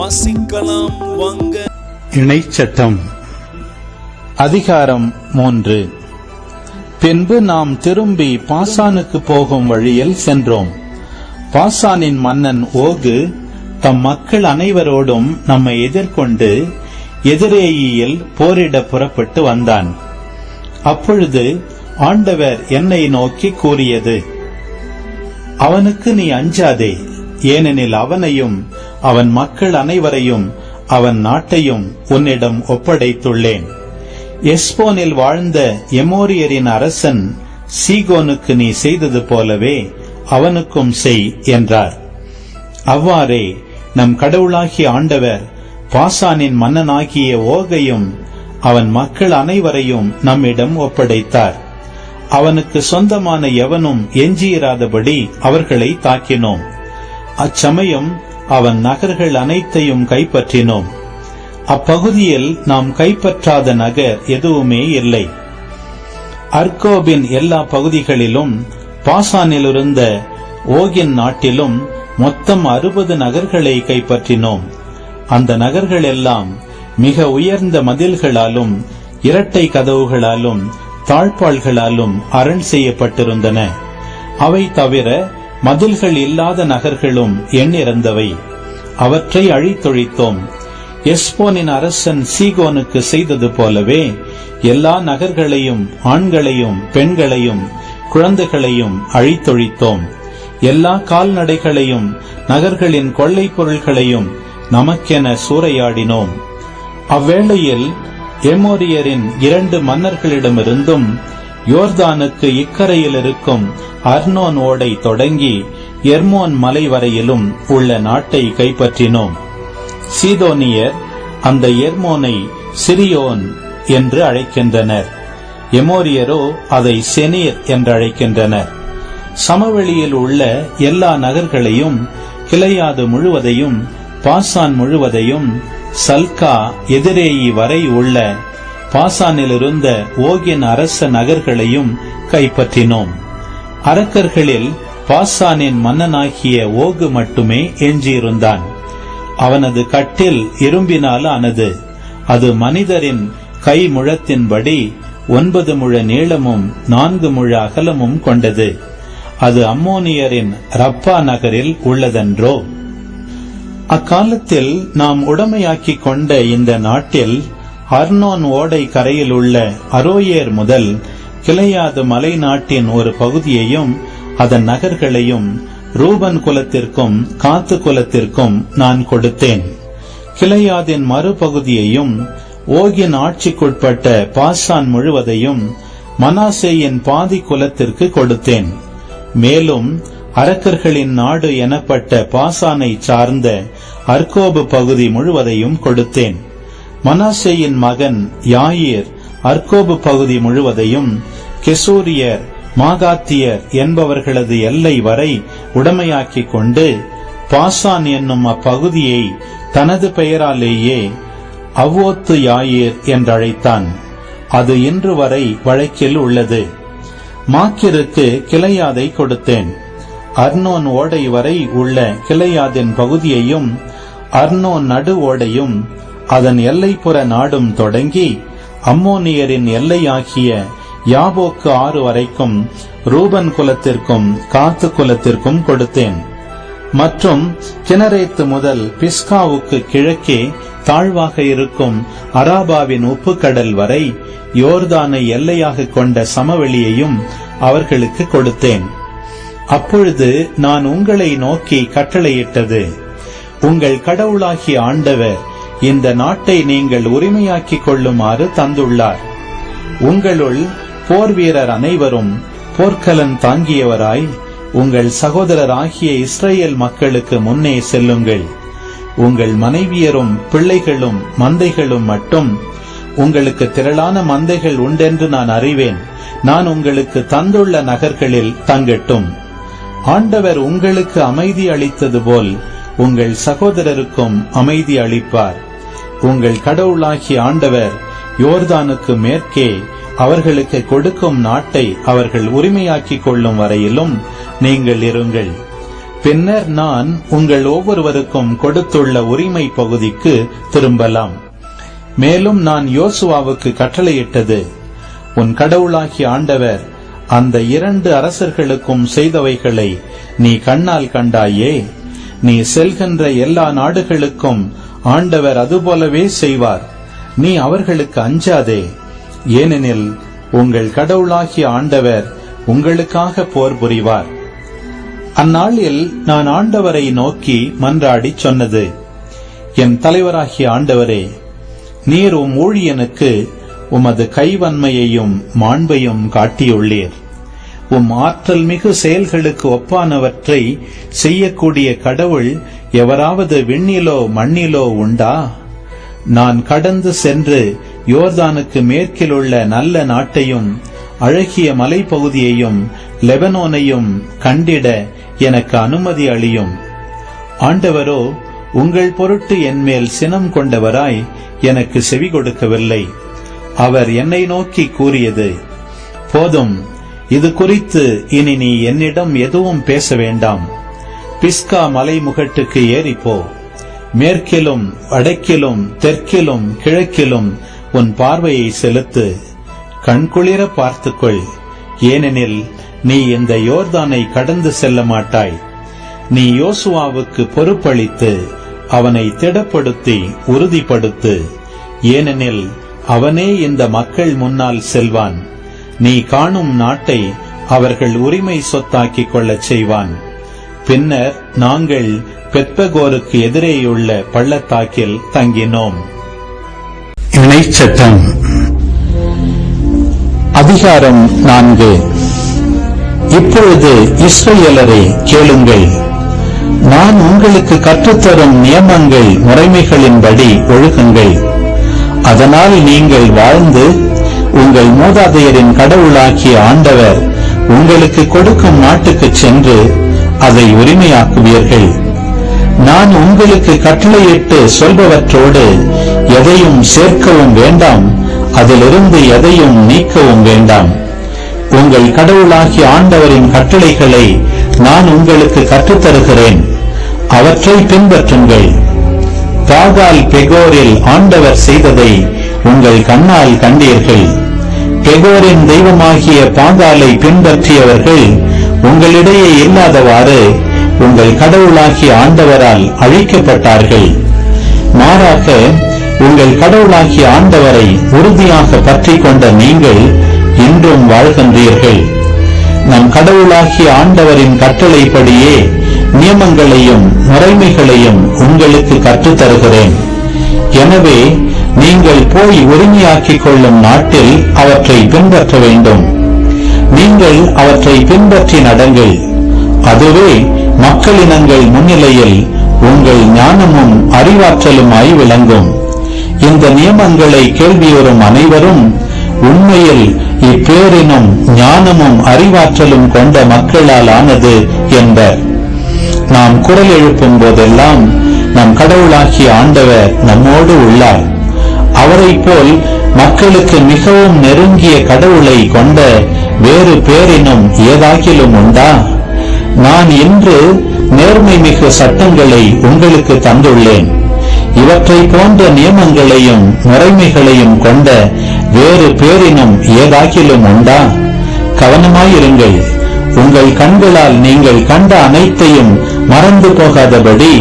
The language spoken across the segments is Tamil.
வாசிக்கலாம் வாங்க. இணைச்சட்டம் அதிகாரம் 3. பின்பு நாம் திரும்பி பாசானுக்கு போகும் வழியில் சென்றோம். பாசானின் மன்னன் ஓகு தம் மக்கள் அனைவரோடும் நம்மை எதிர்கொண்டு எதிரேயியில் போரிட புறப்பட்டு வந்தான். அப்பொழுது ஆண்டவர் என்னை நோக்கி கூறியது, அவனுக்கு நீ அஞ்சாதே, ஏனெனில் அவனையும் அவன் மக்கள் அனைவரையும் அவன் நாட்டையும் உன்னிடம் ஒப்படைத்துள்ளேன். எஸ்போனில் வாழ்ந்த எமோரியரின் அரசன் சீகோனுக்கு நீ செய்தது போலவே அவனுக்கும் செய் என்றார். அவ்வாறே நம் கடவுளாகிய ஆண்டவர் பாசானின் மன்னனாகிய ஓகையும் அவன் மக்கள் அனைவரையும் நம்மிடம் ஒப்படைத்தார். அவனுக்கு சொந்தமான எவனும் எஞ்சியிராதபடி அவர்களை தாக்கினோம். அச்சமயம் அவன் நகர்கள் அனைத்தையும் கைப்பற்றினோம். அப்பகுதியில் நாம் கைப்பற்றாத நகர் எதுவுமே இல்லை. அர்கோபின் எல்லா பகுதிகளிலும் பாசானிலிருந்த ஓகின் நாட்டிலும் மொத்தம் 60 நகர்களை கைப்பற்றினோம். அந்த நகர்கள் எல்லாம் மிக உயர்ந்த மதில்களாலும் இரட்டை கதவுகளாலும் தாழ்பாள்களாலும் அரண் செய்யப்பட்டிருந்தன. அவை தவிர மதில்கள் இல்லாத நகர்களும் எண்ணிறந்தவை. அவற்றை அழித்தொழித்தோம். எஸ்போனின் அரசன் சீகோனுக்கு செய்தது போலவே எல்லா நகர்களையும் ஆண்களையும் பெண்களையும் குழந்தைகளையும் அழித்தொழித்தோம். எல்லா கால்நடைகளையும் நகர்களின் கொள்ளை பொருள்களையும் நமக்கென சூறையாடினோம். அவ்வேளையில் எமோரியரின் 2 மன்னர்களிடமிருந்தும் யோர்தானுக்கு இக்கரையில் இருக்கும் அர்னோன் ஓடை தொடங்கி எர்மோன் மலை வரையிலும் உள்ள நாட்டை கைப்பற்றினோம். சீதோனியர் அந்த எர்மோனை சிரியோன் என்று அழைக்கின்றனர். எமோரியரோ அதை செனீர் என்று அழைக்கின்றனர். சமவெளியில் உள்ள எல்லா நகர்களையும், கிளையாது முழுவதையும், பாசான் முழுவதையும், சல்கா எதிரேயி வரை உள்ள பாசானிலிருந்த ஓகின் அரச நகர்களையும் கைப்பற்றினோம். அரக்கர்களில் பாசானின் மன்னனாகிய ஓகு மட்டுமே எஞ்சியிருந்தான். அவனது கட்டில் இரும்பினால் ஆனது. அது மனிதரின் கை முழத்தின்படி 9 முழ நீளமும் 4 முழ அகலமும் கொண்டது. அது அம்மோனியரின் ரப்பா நகரில் உள்ளதென்றோ. அக்காலத்தில் நாம் உடமையாக்கிக் கொண்ட இந்த நாட்டில் அர்னோன் ஓடை கரையில் உள்ள அரோயேர் முதல் கிளையாது மலை நாட்டின் ஒரு பகுதியையும் அதன் நகர்களையும் ரூபன் குலத்திற்கும் காத்து குலத்திற்கும் நான் கொடுத்தேன். கிளையாதின் மறுபகுதியையும் ஓகின் ஆட்சிக்குட்பட்ட பாசான் முழுவதையும் மனாசேயின் பாதி குலத்திற்கு கொடுத்தேன். மேலும் அரக்கர்களின் நாடு எனப்பட்ட பாசானை சார்ந்த அர்கோபு பகுதி முழுவதையும் கொடுத்தேன். மனாசேயின் மகன் யாயிர் அர்கோபு பகுதி முழுவதையும், கெசூரியர் மாகாத்தியர் என்பவர்களது எல்லை வரை உடமையாக்கிக் கொண்டு பாசான் என்னும் அப்பகுதியை தனது பெயராலேயே அவ்வோத்து யாயிர் என்றழைத்தான். அது இன்று வரை வழக்கில் உள்ளது. மாக்கிற்கு கிளையாதை கொடுத்தேன். அர்னோன் ஓடை வரை உள்ள கிளையாதின் பகுதியையும் அர்னோன் நடு ஓடையும் அதன் எல்லைப்புற நாடும் தொடங்கி அம்மோனியரின் எல்லையாகிய யாபோக்கு ஆறு வரைக்கும் ரூபன் குலத்திற்கும் காத்து குலத்திற்கும் கொடுத்தேன். மற்றும் கினரேத்து முதல் பிஸ்காவுக்கு கிழக்கே தாழ்வாக இருக்கும் அராபாவின் உப்புக்கடல் வரை யோர்தானை எல்லையாக கொண்ட சமவெளியையும் அவர்களுக்கு கொடுத்தேன். அப்பொழுது நான் உங்களை நோக்கி கட்டளையிட்டது, உங்கள் கடவுளாகிய ஆண்டவர் இந்த நாட்டை நீங்கள் உரிமையாக்கிக் கொள்ளுமாறு தந்துள்ளார். உங்களுள் போர் வீரர் அனைவரும் போர்க்கலன் தாங்கியவராய் உங்கள் சகோதரர் ஆகிய இஸ்ரேல் மக்களுக்கு முன்னே செல்லுங்கள். உங்கள் மனைவியரும் பிள்ளைகளும் மந்தைகளும் மட்டும், உங்களுக்கு திரளான மந்தைகள் உண்டென்று நான் அறிவேன், நான் உங்களுக்கு தந்துள்ள நகர்களில் தங்கட்டும். ஆண்டவர் உங்களுக்கு அமைதி அளித்தது போல் உங்கள் சகோதரருக்கும் அமைதி அளிப்பார். உங்கள் கடவுளாகிய ஆண்டவர் யோர்தானுக்கு மேற்கே அவர்களுக்கு கொடுக்கும் நாட்டை அவர்கள் உரிமையாக்கிக் கொள்ளும் வரையிலும் நீங்கள் இருங்கள். பின்னர் நான் உங்கள் ஒவ்வொருவருக்கும் கொடுத்துள்ள உரிமை பகுதிக்கு திரும்பலாம். மேலும் நான் யோசுவாவுக்கு கட்டளையிட்டது, உன் கடவுளாகிய ஆண்டவர் அந்த 2 அரசர்களுக்கும் செய்தவைகளை நீ கண்ணால் கண்டாயே. நீ செல்கின்ற எல்லா நாடுகளுக்கும் ஆண்டவர் அதுபோலவே செய்வார். நீ அவர்களுக்கு அஞ்சாதே, ஏனெனில் உங்கள் கடவுளாகிய ஆண்டவர் உங்களுக்காக போர் புரிவார். அந்நாளில் நான் ஆண்டவரை நோக்கி மன்றாடி சொன்னது, என் தலைவராகிய ஆண்டவரே, நீர் உம் ஊழியனுக்கு உமது கைவன்மையையும் மாண்பையும் காட்டியுள்ளீர். உம் ஆற்றல் மிகு செயல்களுக்கு ஒப்பானவற்றை செய்யக்கூடிய கடவுள் எவராவது விண்ணிலோ மண்ணிலோ உண்டா? நான் கடந்து சென்று யோர்தானுக்கு மேற்கில் உள்ள நல்ல நாட்டையும் அழகிய மலைப்பகுதியையும் லெபனோனையும் கண்டிட எனக்கு அனுமதி அளியும். ஆண்டவரோ உங்கள் பொருட்டு என்மேல் சினம் கொண்டவராய் எனக்கு செவி கொடுக்கவில்லை. அவர் என்னை நோக்கி கூறியது, போதும், இது குறித்து இனி நீ என்னிடம் எதுவும் பேச வேண்டாம். பிஸ்கா மலைமுகட்டுக்கு ஏறிப்போ. மேற்கிலும் வடக்கிலும் தெற்கிலும் கிழக்கிலும் உன் பார்வையை செலுத்து. கண்குளிர பார்த்துக்கொள், ஏனெனில் நீ இந்த யோர்தானை கடந்து செல்ல மாட்டாய். நீ யோசுவாவுக்கு பொறுப்பளித்து அவனை திடப்படுத்தி உறுதிப்படுத்து, ஏனெனில் அவனே இந்த மக்கள் முன்னால் செல்வான். நீ காணும் நாட்டை அவர்கள் உரிமை சொத்தாக்கிக் கொள்ளச் செய்வான். பின்னர் நாங்கள் பெத்பகோருக்கு எதிரேயுள்ள பள்ளத்தாக்கில் தங்கினோம். இணைச்சட்டம் அதிகாரம் 4. இப்பொழுது இஸ்ரவேலரே கேளுங்கள், நான் உங்களுக்கு கற்றுத்தரும் நியமங்கள் முறைமைகளின்படி ஒழுகுங்கள். அதனால் நீங்கள் வாழ்ந்து உங்கள் மூதாதையரின் கடவுளாகிய ஆண்டவர் உங்களுக்கு கொடுக்கும் நாட்டுக்கு சென்று அதை உரிமையாக்குவீர்கள். நான் உங்களுக்கு கட்டளையிட்டு சொல்பவற்றோடு எதையும் சேர்க்கவும் வேண்டாம், அதிலிருந்து எதையும் நீக்கவும் வேண்டாம். உங்கள் கடவுளாகிய ஆண்டவரின் கட்டளைகளை நான் உங்களுக்கு கற்றுத்தருகிறேன், அவற்றை பின்பற்றுங்கள். பாகால் பெகோரில் ஆண்டவர் செய்ததை உங்கள் கண்ணால் கண்டீர்கள். பெகோரின் தெய்வமாகிய பாகாலை பின்பற்றியவர்கள் உங்களிடையே இல்லாதவாறு உங்கள் கடவுளாகிய ஆண்டவரால் அழிக்கப்பட்டார்கள். மாறாக உங்கள் கடவுளாகிய ஆண்டவரை உறுதியாக பற்றி கொண்ட நீங்கள் இன்றும் வாழ்கின்றீர்கள். நம் கடவுளாகிய ஆண்டவரின் கட்டளைப்படியே நியமங்களையும் முறைமைகளையும் உங்களுக்கு கற்றுத்தருகிறேன். எனவே நீங்கள் போய் உரிமையாக்கிக் கொள்ளும் நாட்டில் அவற்றை பின்பற்ற வேண்டும். நீங்கள் அவற்றை பின்பற்றி நடங்கள். அதுவே மக்களினங்கள் முன்னிலையில் உங்கள் ஞானமும் அறிவாற்றலுமாய் விளங்கும். இந்த நியமங்களை கேள்வியுறும் அனைவரும் உண்மையில் இப்பேரினும் ஞானமும் அறிவாற்றலும் கொண்ட மக்களால் ஆனது என்பர். நாம் குரல் எழுப்பும் போதெல்லாம் நம் கடவுளாகிய ஆண்டவர் நம்மோடு உள்ளார். அவரை போல் மக்களுக்கு மிகவும் நெருங்கிய கடவுளை கொண்ட வேறு பேரினும் ஏதாகிலும் உண்டா? நான் இன்று நேர்மை மிகு சட்டங்களை உங்களுக்கு தந்துள்ளேன். இவற்றை போன்ற நியமங்களையும் முறைமைகளையும் கொண்ட வேறு பேரினும் ஏதாகிலும் உண்டா? கவனமாயிருங்கள். உங்கள் கண்களால் நீங்கள் கண்ட அனைத்தையும் மறந்து போகாதபடி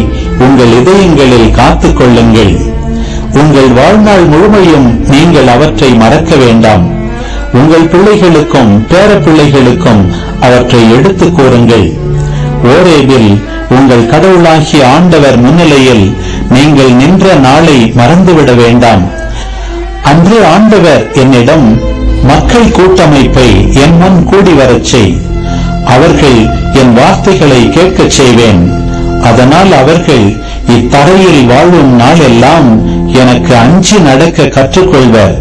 உங்கள் இதயங்களில் காத்துக் கொள்ளுங்கள். உங்கள் வாழ்நாள் முழுமையும் நீங்கள் அவற்றை மறக்க வேண்டாம். உங்கள் பிள்ளைகளுக்கும் பேர பிள்ளைகளுக்கும் அவற்றை எடுத்துக் கூறுங்கள். ஓரேபில் உங்கள் கடவுளாகிய ஆண்டவர் முன்னிலையில் நீங்கள் நின்ற நாளை மறந்துவிட வேண்டாம். அன்று ஆண்டவர் என்னிடம், மக்கள் கூட்டமைப்பை என் முன் கூடி வரச் செய், அவர்கள் என் வார்த்தைகளை கேட்கச் செய்வேன். அதனால் அவர்கள் இத்தரையில் வாழும் நாளெல்லாம் எனக்கு அஞ்சி நடக்க கற்றுக்கொள்வர்,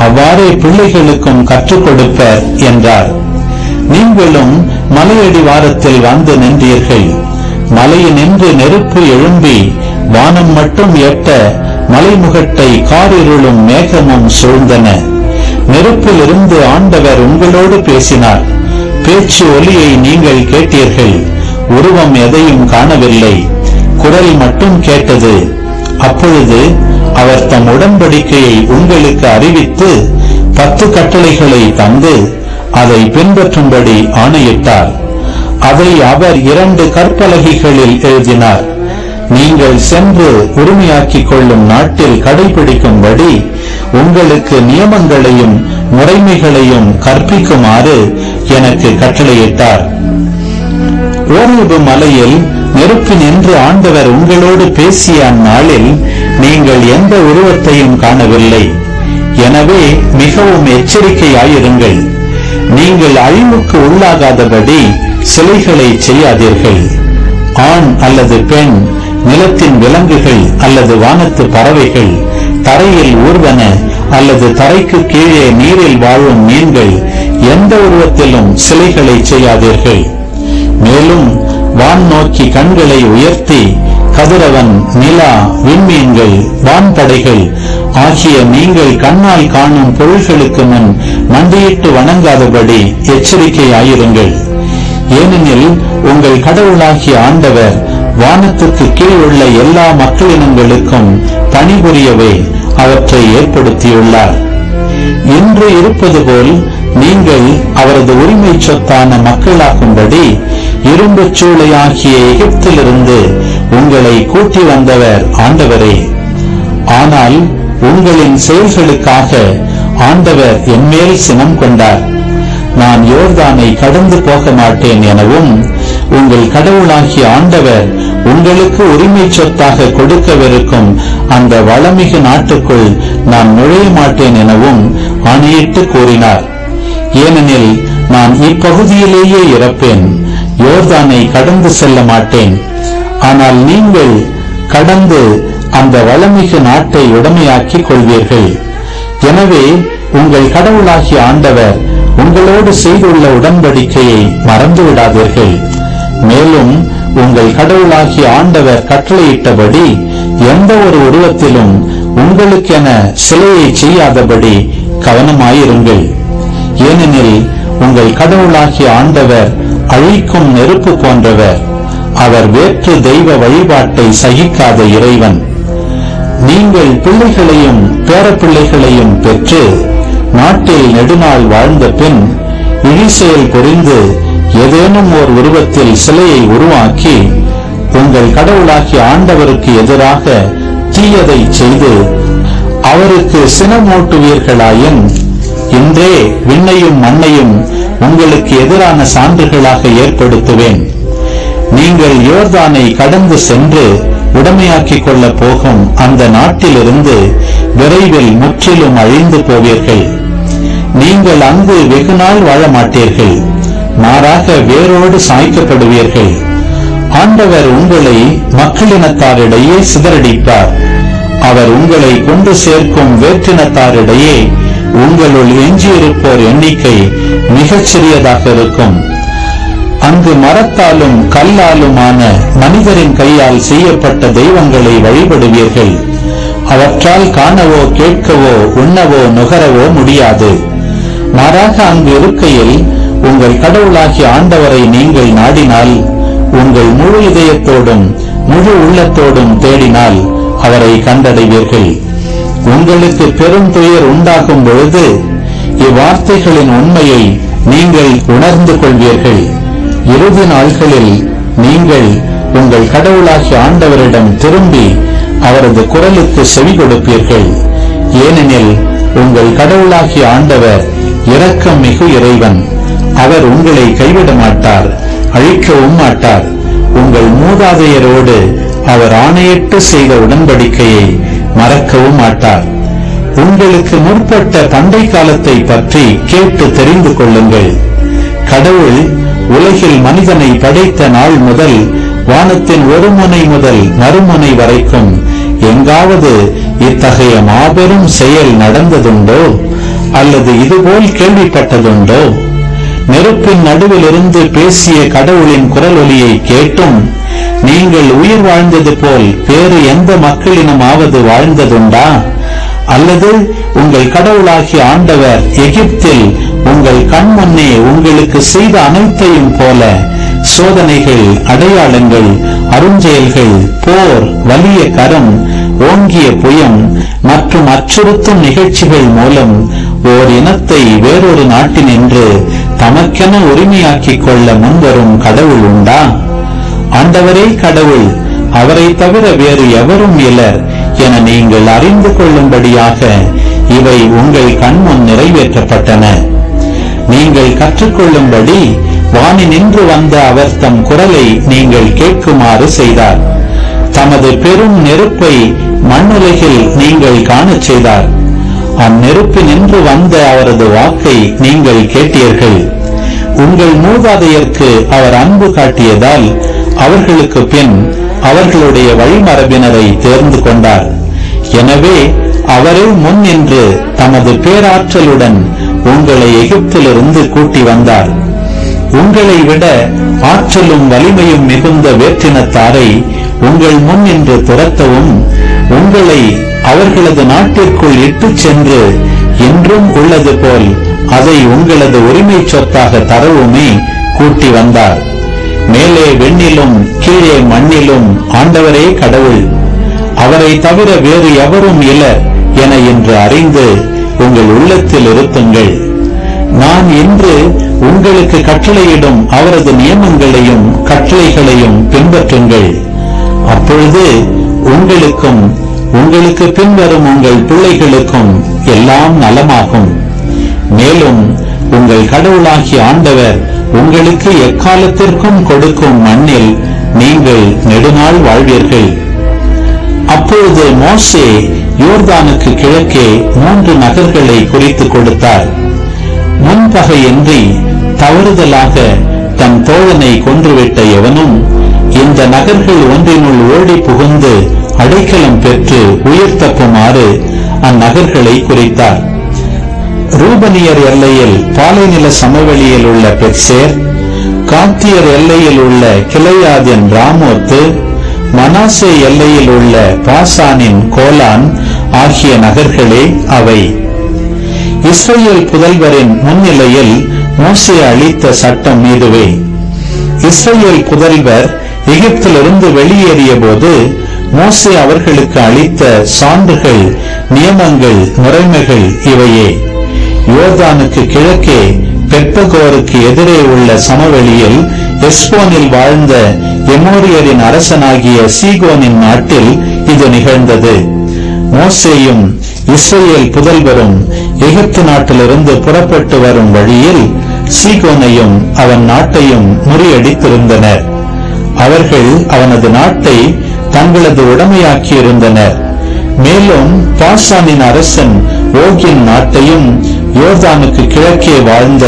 அவ்வாறே பிள்ளைகளுக்கும் கற்றுக் கொடுப்பர் என்றார். நீங்களும் மலையடிவாரத்தில் வந்து நின்றீர்கள். மலையினின்று நெருப்பு எழும்பி வானம் மட்டும் எட்ட மலைமுகட்டை காரிருளும் மேகமும் சூழ்ந்தன. நெருப்பிலிருந்து ஆண்டவர் உங்களோடு பேசினார். பேச்சு ஒலியை நீங்கள் கேட்டீர்கள். உருவம் எதையும் காணவில்லை, குரல் மட்டும் கேட்டது. அப்பொழுது அவர் தம் உடன்படிக்கையை உங்களுக்கு அறிவித்து 10 கட்டளைகளை தந்து அதை பின்பற்றும்படி ஆணையிட்டார். அதை அவர் 2 கற்பலகைகளில் எழுதினார். நீங்கள் சென்று உரிமையாக்கிக் கொள்ளும் நாட்டில் கடைபிடிக்கும்படி உங்களுக்கு நியமங்களையும் முறைமைகளையும் கற்பிக்குமாறு எனக்கு கட்டளையிட்டார். ஓரேபு மலையில் நெருப்பினின்று ஆண்டவர் உங்களோடு பேசிய அந்நாளில் நீங்கள் எந்த உருவத்தையும் காணவில்லை. எனவே மிகவும் எச்சரிக்கையாயிருங்கள். நீங்கள் அழிவுக்கு உள்ளாகாதபடி சிலைகளை செய்யாதீர்கள். ஆண் அல்லது பெண், நிலத்தின் விலங்குகள் அல்லது வானத்து பறவைகள், தரையில் ஊர்வன அல்லது தரைக்கு கீழே நீரில் வாழும் மீன்கள், எந்த உருவத்திலும் சிலைகளை செய்யாதீர்கள். மேலும் வான் நோக்கி கண்களை உயர்த்தி கதிரவன், நிலா, விண்மீன்கள், வான்படைகள் ஆகிய நீங்கள் கண்ணால் காணும் பொருள்களுக்கு முன் மண்டியிட்டு வணங்காதபடி எச்சரிக்கையாயிருங்கள். ஏனெனில் உங்கள் கடவுளாகிய ஆண்டவர் வானத்துக்கு கீழ் உள்ள எல்லா மக்களினங்களுக்கும் பணிபுரியவே அவற்றை ஏற்படுத்தியுள்ளார். இன்று இருப்பது போல் நீங்கள் அவரது உரிமை சொத்தான மக்களாகும்படி இரும்பு சூளையாகிய எகிப்திலிருந்து உங்களை கூட்டி வந்தவர் ஆண்டவரே. ஆனால் உங்களின் செயல்களுக்காக ஆண்டவர் என்மேல் சினம் கொண்டார். நான் யோர்தானை கடந்து போக மாட்டேன் எனவும், உங்கள் கடவுளாகிய ஆண்டவர் உங்களுக்கு உரிமை சொத்தாக கொடுக்கவிருக்கும் அந்த வளமிகு நாட்டுக்குள் நான் நுழைய மாட்டேன் எனவும் ஆணையிட்டு கூறினார். ஏனெனில் நான் இப்பகுதியிலேயே இறப்பேன், யோர்தானை கடந்து செல்ல மாட்டேன். ஆனால் நீங்கள் கடந்து அந்த வளமிகு நாட்டை உடைமையாக்கிக் கொள்வீர்கள். எனவே உங்கள் கடவுளாகிய ஆண்டவர் உங்களோடு செய்துள்ள உடன்படிக்கையை மறந்துவிடாதீர்கள். மேலும் உங்கள் கடவுளாகிய ஆண்டவர் கட்டளையிட்டபடி எந்த ஒரு உருவத்திலும் உங்களுக்கென சிலையை செய்யாதபடி கவனமாயிருங்கள். ஏனெனில் உங்கள் கடவுளாகிய ஆண்டவர் அழிக்கும் நெருப்பு போன்றவர். அவர் வேற்று தெய்வ வழிபாட்டை சகிக்காத இறைவன். நீங்கள் பிள்ளைகளையும் பேரப்பிள்ளைகளையும் பெற்று நாட்டில் நெடுநாள் வாழ்ந்த பின் இழிசெயல் புரிந்து ஏதேனும் ஓர் உருவத்தில் சிலையை உருவாக்கி உங்கள் கடவுளாகிய ஆண்டவருக்கு எதிராக தீயதை செய்து அவருக்கு சினமூட்டுவீர்களாயின், இன்றே விண்ணையும் மண்ணையும் உங்களுக்கு எதிரான சான்றுகளாக ஏற்படுத்துவேன். நீங்கள் யோர்தானை கடந்து சென்று உடைமையாக்கிக் கொள்ள போகும் அந்த நாட்டிலிருந்து விரைவில் முற்றிலும் அழிந்து போவீர்கள். நீங்கள் அங்கு வெகுநாள் வாழ மாட்டீர்கள், மாறாக வேரோடு சாய்க்கப்படுவீர்கள். ஆண்டவர் உங்களை மக்களினத்தாரிடையே சிதறடிப்பார். அவர் உங்களை கொண்டு சேர்க்கும் வேற்றினத்தாரிடையே உங்களுள் எஞ்சியிருப்போர் எண்ணிக்கை மிகச் சிறியதாக இருக்கும். அங்கு மரத்தாலும் கல்லாலுமான மனிதரின் கையால் செய்யப்பட்ட தெய்வங்களை வழிபடுவீர்கள். அவற்றால் காணவோ கேட்கவோ உண்ணவோ நுகரவோ முடியாது. மாறாக அங்கு இருக்கையில் உங்கள் கடவுளாகிய ஆண்டவரை நீங்கள் நாடினால், உங்கள் முழு இதயத்தோடும் முழு உள்ளத்தோடும் தேடினால் அவரை கண்டடைவீர்கள். உங்களுக்கு பெரும் துயர் உண்டாகும் பொழுது இவ்வார்த்தைகளின் உண்மையை நீங்கள் உணர்ந்து கொள்வீர்கள். இறுதி நாட்களில் நீங்கள் உங்கள் கடவுளாகிய ஆண்டவரிடம் திரும்பி அவரது குரலுக்கு செவி கொடுப்பீர்கள். ஏனெனில் உங்கள் கடவுளாகிய ஆண்டவர் இரக்கம் மிகு இறைவன். அவர் உங்களை கைவிட மாட்டார், அழிக்கவும் மாட்டார். உங்கள் மூதாதையரோடு அவர் ஆணையிட்டு செய்த உடன்படிக்கையை மறக்கவும் மாட்டார். உங்களுக்கு முற்பட்ட பண்டை காலத்தை பற்றி கேட்டு தெரிந்து கொள்ளுங்கள். கடவுள் உலகில் மனிதனை படைத்த நாள் முதல் வானத்தின் ஒரு முனை முதல் மறுமுனை வரைக்கும் எங்காவது இத்தகைய மாபெரும் செயல் நடந்ததுண்டோ அல்லது இதுபோல் கேள்விப்பட்டதுண்டோ? நெருப்பின் நடுவிலிருந்து பேசிய கடவுளின் குரல் ஒலியை கேட்டும் நீங்கள் உயிர் வாழ்ந்தது போல் வேறு எந்த மக்களினமாவது வாழ்ந்ததுண்டா? அல்லது உங்கள் கடவுளாகிய ஆண்டவர் எகிப்தில் உங்கள் கண் முன்னே உங்களுக்கு செய்த அனைத்தையும் போல சோதனைகள், அடையாளங்கள், அருஞ்செயல்கள், போர், வலிய கரம், ஓங்கிய புயம் மற்றும் அச்சுறுத்தும் நிகழ்ச்சிகள் மூலம் ஓர் இனத்தை வேறொரு நாட்டினின்று தமக்கென உரிமையாக்கிக் கொள்ள முன்வரும் கடவுள் உண்டா? ஆண்டவரே கடவுள், அவரை தவிர வேறு எவரும் இலர் என நீங்கள் அறிந்து கொள்ளும்படியாக இவை உங்கள் கண்முன் நிறைவேற்றப்பட்டன. நீங்கள் கற்றுக்கொள்ளும்படி வானினின்று வந்த அவர் தம் குரலை நீங்கள் கேட்குமாறு செய்தார். தமது பெரும் நெருப்பை மண்ணுலகில் நீங்கள் காணச் செய்தார். அந்நெருப்பினின்று வந்த அவரது வாக்கை நீங்கள் கேட்டீர்கள். உங்கள் மூதாதையருக்கு அவர் அன்பு காட்டியதால் அவர்களுக்கு பின் அவர்களுடைய வழிமரபினரை தேர்ந்து கொண்டார். எனவே அவரே முன் நின்று தமது பேராற்றலுடன் உங்களை எகிப்திலிருந்து கூட்டி வந்தார். உங்களை விட ஆற்றலும் வலிமையும் மிகுந்த வேற்றினத்தாரை உங்கள் முன் நின்று துரத்தவும், உங்களை அவர்களது நாட்டிற்குள் இட்டுச் சென்று இன்றும் உள்ளது போல் அதை உங்களது உரிமை சொத்தாக தரவுமே கூட்டி வந்தார். மேலே வெண்ணிலும் கீழே மண்ணிலும் ஆண்டவரே கடவுள், அவரை தவிர வேறு எவரும் இலர் என இன்று அறிந்து உங்கள் உள்ளத்தில் இருத்துங்கள். நான் இன்று உங்களுக்கு கட்டளையிடும் அவரது நியமங்களையும் கட்டளைகளையும் பின்பற்றுங்கள். அப்பொழுது உங்களுக்கும் உங்களுக்கு பின்வரும் உங்கள் பிள்ளைகளுக்கும் எல்லாம் நலமாகும். மேலும் உங்கள் கடவுளாகிய ஆண்டவர் உங்களுக்கு எக்காலத்திற்கும் கொடுக்கும் மண்ணில் நீங்கள் நெடுநாள் வாழ்வீர்கள். அப்பொழுது மோசே யோர்தானுக்கு கிழக்கே 3 நகர்களை குறித்து கொடுத்தார். முன்பகையின்றி தவறுதலாக தன் தோழனை கொன்றுவிட்ட எவனும் இந்த நகர்கள் ஒன்றினுள் ஓடி புகுந்து அடைக்கலம் பெற்று உயிர் தப்புமாறு அந்நகர்களை குறித்தார். ரூபனியர் எல்லையில் பாலைநில சமவெளியில் உள்ள பெத்சேர், காத்தியர் எல்லையில் உள்ள கிளையாதின் ராமோத்து, மனாசே எல்லையில் உள்ள பாசானின் கோலான் ஆகிய நகர்களே அவை. இஸ்ரவேல் புதல்வரின் முன்னிலையில் மோசே அளித்த சட்டம் இதுவே. இஸ்ரவேல் புதல்வர் எகிப்திலிருந்து வெளியேறிய போது மோசே அவர்களுக்கு அளித்த சான்றுகள், நியமங்கள், முறைமைகள் இவையே. யோர்தானுக்கு கிழக்கே பெத்பகோருக்கு எதிரே உள்ள சமவெளியில் எஸ்போனில் வாழ்ந்த எமோரியரின் அரசனாகிய சீகோனின் நாட்டில் இது நிகழ்ந்தது. மோசேயும் இஸ்ரவேல் புதல்வரும் எகிப்து நாட்டிலிருந்து புறப்பட்டு வரும் வழியில் சீகோனையும் அவன் நாட்டையும் முறியடித்திருந்தனர். அவர்கள் அவனது நாட்டை தங்களது உடைமையாக்கியிருந்தனர். மேலும் பாசானின் அரசன் ஓகின் நாட்டையும் யோர்தானுக்கு கிழக்கே வாழ்ந்த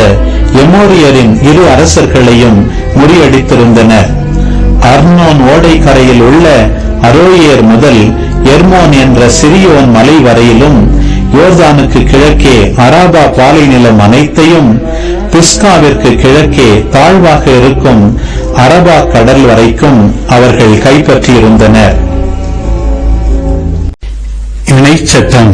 எமோரியரின் 2 அரசர்களையும் முறியடித்திருந்தனர். அர்னோன் ஓடை கரையில் உள்ள அரோயேர் முதல் எர்மோன் என்ற சிரியோன் மலை வரையிலும், யோர்தானுக்கு கிழக்கே அராபா பாலைநிலம் அனைத்தையும், பிஸ்காவிற்கு கிழக்கே தாழ்வாக இருக்கும் அரபா கடல் வரைக்கும் அவர்கள் கைப்பற்றியிருந்தனர். இணைச்சட்டம்